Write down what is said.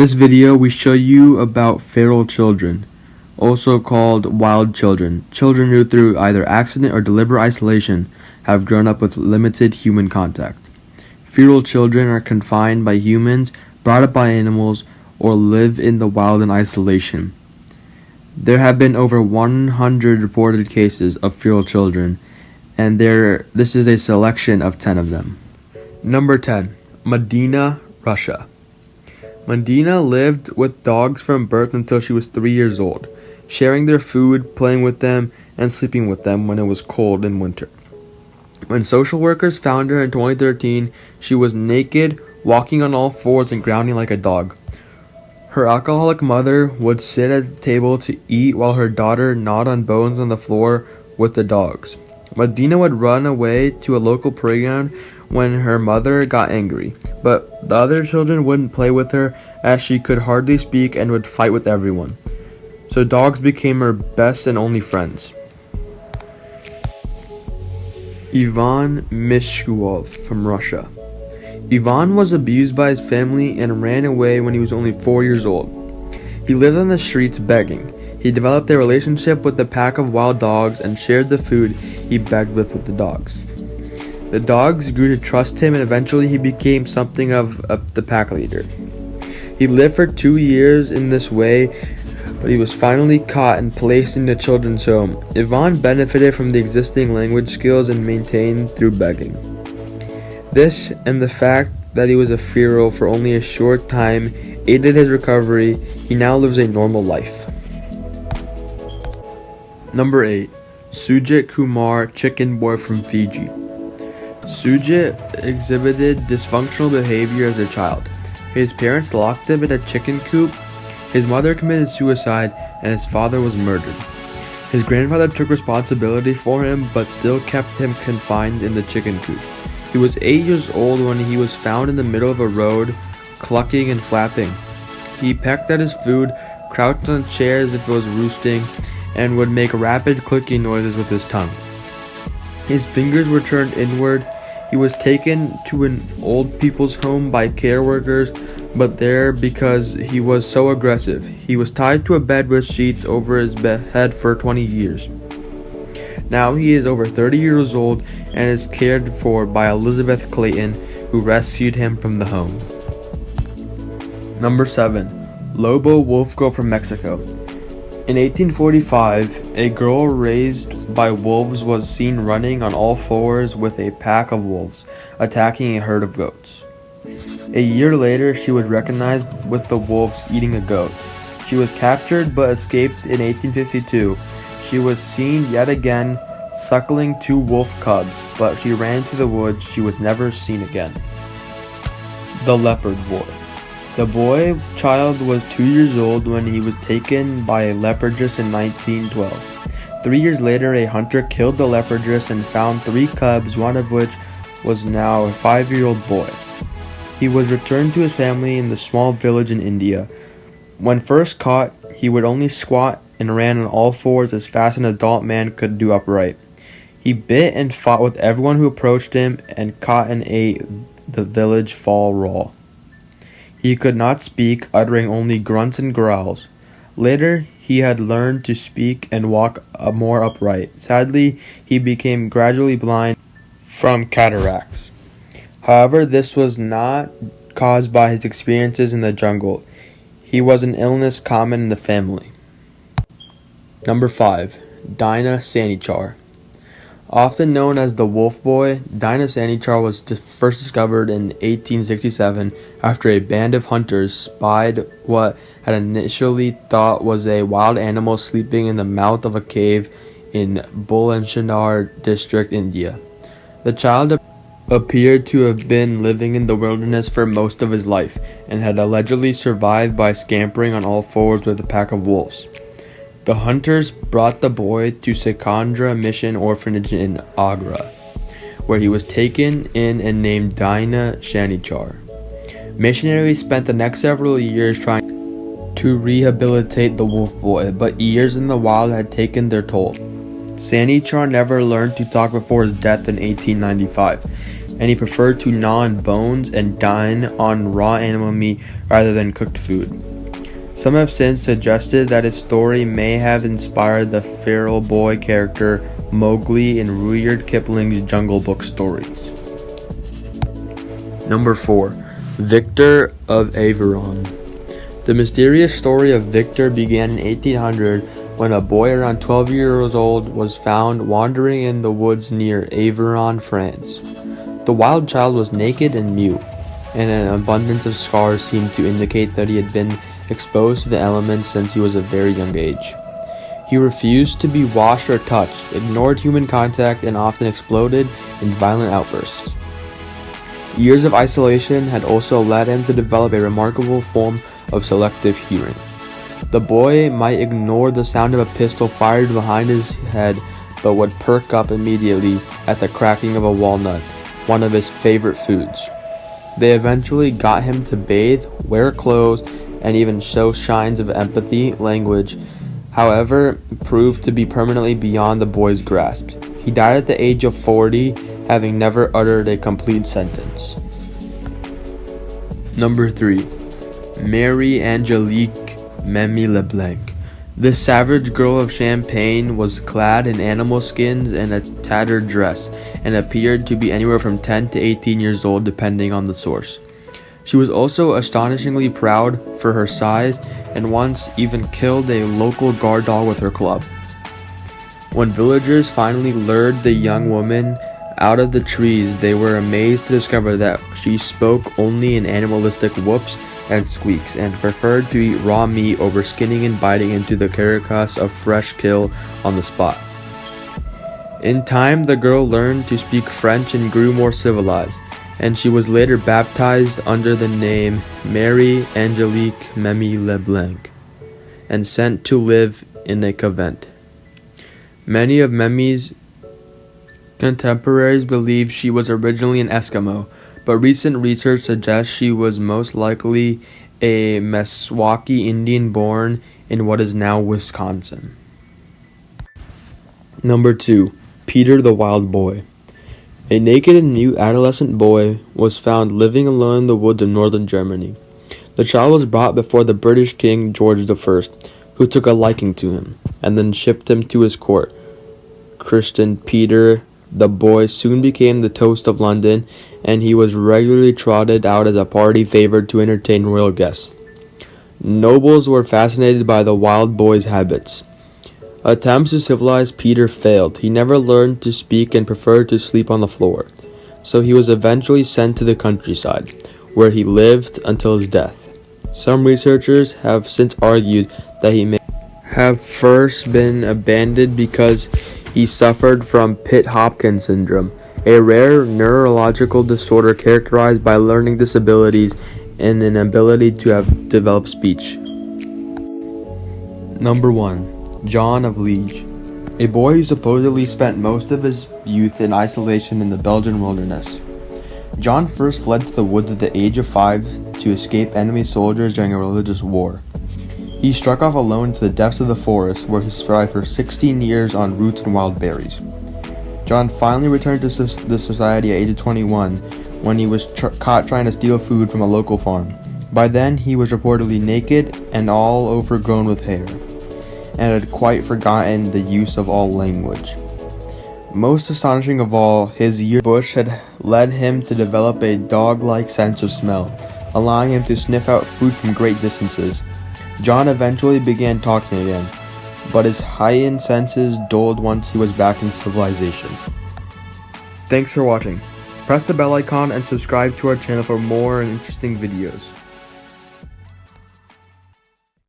In this video, we show you about feral children, also called wild children, children who through either accident or deliberate isolation have grown up with limited human contact. Feral children are confined by humans, brought up by animals, or live in the wild in isolation. There have been over 100 reported cases of feral children, and this is a selection of 10 of them. Number 10. Medina, Russia. Medina lived with dogs from birth until she was 3 years old, sharing their food, playing with them, and sleeping with them when it was cold in winter. When social workers found her in 2013, she was naked, walking on all fours and growling like a dog. Her alcoholic mother would sit at the table to eat while her daughter gnawed on bones on the floor with the dogs. Medina would run away to a local playground when her mother got angry, but the other children wouldn't play with her as she could hardly speak and would fight with everyone. So dogs became her best and only friends. Yvonne Russia from Russia. Yvonne was abused by his family and ran away when he was only 4 years old. He lived on the streets begging. He developed a relationship with a pack of wild dogs and shared the food he begged with the dogs. The dogs grew to trust him, and eventually he became something of the pack leader. He lived for 2 years in this way, but he was finally caught and placed in a children's home. Yvonne benefited from the existing language skills and maintained through begging. This and the fact that he was a feral for only a short time aided his recovery. He now lives a normal life. Number 8. Sujit Kumar, chicken boy from Fiji. Sujit exhibited dysfunctional behavior as a child. His parents locked him in a chicken coop. His mother committed suicide and his father was murdered. His grandfather took responsibility for him but still kept him confined in the chicken coop. He was 8 years old when he was found in the middle of a road, clucking and flapping. He pecked at his food, crouched on chairs if it was roosting, and would make rapid clicking noises with his tongue. His fingers were turned inward. He was taken to an old people's home by care workers, but there because he was so aggressive. He was tied to a bed with sheets over his head for 20 years. Now he is over 30 years old and is cared for by Elizabeth Clayton, who rescued him from the home. Number 7. Lobo, wolf girl from Mexico. In 1845, a girl raised by wolves was seen running on all fours with a pack of wolves, attacking a herd of goats. A year later, she was recognized with the wolves eating a goat. She was captured but escaped in 1852. She was seen yet again suckling 2 wolf cubs, but she ran to the woods. She was never seen again. The Leopard Boy. The boy child was 2 years old when he was taken by a leopardess in 1912. 3 years later, a hunter killed the leopardess and found 3 cubs, one of which was now a 5-year-old boy. He was returned to his family in the small village in India. When first caught, he would only squat and ran on all fours as fast as an adult man could do upright. He bit and fought with everyone who approached him and caught and ate the village fowl raw. He could not speak, uttering only grunts and growls. Later, he had learned to speak and walk more upright. Sadly, he became gradually blind from cataracts. However, this was not caused by his experiences in the jungle. He was an illness common in the family. Number 5. Dinah Sanichar. Often known as the Wolf Boy, Dinah Sanichar was first discovered in 1867 after a band of hunters spied what had initially thought was a wild animal sleeping in the mouth of a cave in Bulandshahr district, India. The child appeared to have been living in the wilderness for most of his life and had allegedly survived by scampering on all fours with a pack of wolves. The hunters brought the boy to Sikandra Mission Orphanage in Agra, where he was taken in and named Dinah Sanichar. Missionaries spent the next several years trying to rehabilitate the wolf boy, but years in the wild had taken their toll. Sanichar never learned to talk before his death in 1895. and he preferred to gnaw on bones and dine on raw animal meat rather than cooked food. Some have since suggested that his story may have inspired the feral boy character Mowgli in Rudyard Kipling's Jungle Book stories. Number 4. Victor of Averon. The mysterious story of Victor began in 1800 when a boy around 12 years old was found wandering in the woods near Averon, France. The wild child was naked and mute, and an abundance of scars seemed to indicate that he had been exposed to the elements since he was a very young age. He refused to be washed or touched, ignored human contact, and often exploded in violent outbursts. Years of isolation had also led him to develop a remarkable form of selective hearing. The boy might ignore the sound of a pistol fired behind his head, but would perk up immediately at the cracking of a walnut, one of his favorite foods. They eventually got him to bathe, wear clothes, and even show signs of empathy. Language, however, proved to be permanently beyond the boy's grasp. He died at the age of 40, having never uttered a complete sentence. Number 3. Mary Angelique LeBlanc. This savage girl of Champagne was clad in animal skins and a tattered dress, and appeared to be anywhere from 10 to 18 years old depending on the source. She was also astonishingly proud for her size, and once even killed a local guard dog with her club. When villagers finally lured the young woman out of the trees, they were amazed to discover that she spoke only in animalistic whoops and squeaks, and preferred to eat raw meat over skinning and biting into the carcass of fresh kill on the spot. In time, the girl learned to speak French and grew more civilized, and she was later baptized under the name Mary Angelique LeBlanc, and sent to live in a convent. Many of Memi's contemporaries believe she was originally an Eskimo, but recent research suggests she was most likely a Meskwaki Indian born in what is now Wisconsin. Number 2. Peter the Wild Boy. A naked and mute adolescent boy was found living alone in the woods of northern Germany. The child was brought before the British King George I, who took a liking to him, and then shipped him to his court. Christened Peter, the boy soon became the toast of London, and he was regularly trotted out as a party favorite to entertain royal guests. Nobles were fascinated by the wild boy's habits. Attempts to civilize Peter failed. He never learned to speak and preferred to sleep on the floor, so he was eventually sent to the countryside, where he lived until his death. Some researchers have since argued that he may have first been abandoned because he suffered from Pitt-Hopkins syndrome, a rare neurological disorder characterized by learning disabilities and an inability to have developed speech. Number 1. John of Liege. A boy who supposedly spent most of his youth in isolation in the Belgian wilderness. John first fled to the woods at the age of 5 to escape enemy soldiers during a religious war. He struck off alone to the depths of the forest, where he thrived for 16 years on roots and wild berries. John finally returned to the society at age of 21, when he was caught trying to steal food from a local farm. By then, he was reportedly naked and all overgrown with hair, and had quite forgotten the use of all language. Most astonishing of all, his year in the bush had led him to develop a dog-like sense of smell, allowing him to sniff out food from great distances. John eventually began talking again, but his heightened senses dulled once he was back in civilization. Thanks for watching. Press the bell icon and subscribe to our channel for more interesting videos.